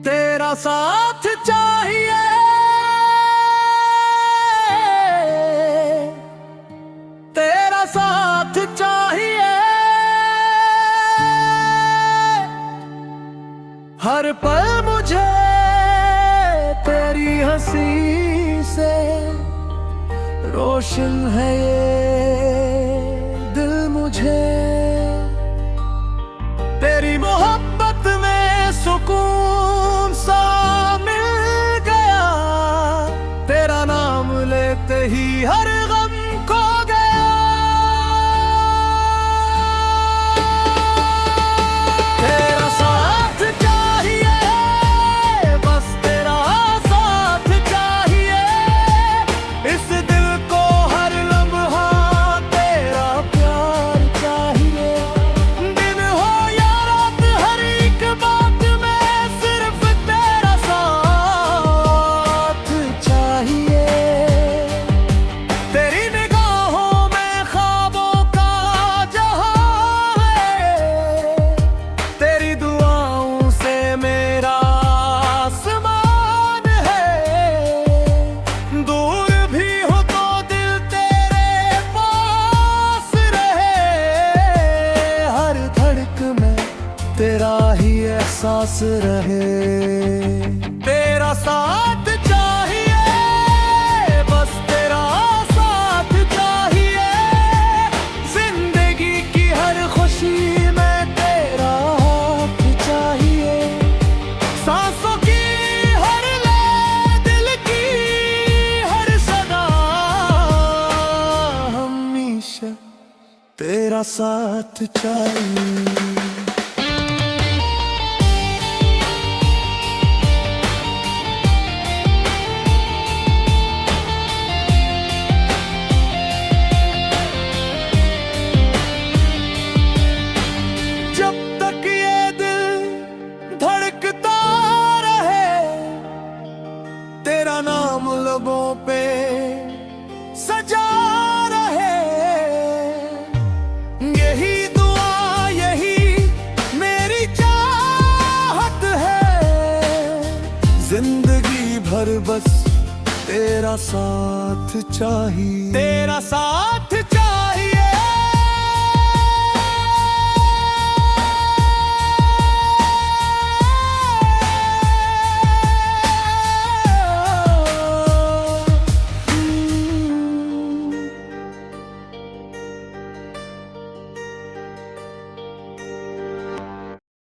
तेरा साथ चाहिए, तेरा साथ चाहिए, हर पल मुझे तेरी हंसी से रोशन है ये दिल मुझे। तेरी मोहब्बत में सुकून सा मिल गया, तेरा नाम लेते ही हर गम खो गया। तेरा साथ चाहिए, बस तेरा साथ चाहिए, इस दिल को हर लम्हा तेरा प्यार चाहिए। दिन हो या रात, हर एक बात में सिर्फ तेरा साथ चाहिए। तेरी निगाहों में ख्वाबों का जहां है, तेरी दुआओं से मेरा आसमान है। दूर भी हो तो दिल तेरे पास रहे, हर धड़क में तेरा ही एहसास रहे। तेरा साथ चाहिए, बस तेरा साथ चाहिए, जिंदगी की हर खुशी में तेरा हाथ चाहिए। सांसों की हर लय, दिल की हर सदा, हमेशा तेरा साथ चाहिए। जब तक ये दिल धड़कता रहे, तेरा नाम लबों पे सजा रहे। यही दुआ, यही मेरी चाहत है, जिंदगी भर बस तेरा साथ चाहिए। तेरा साथ चाहिए।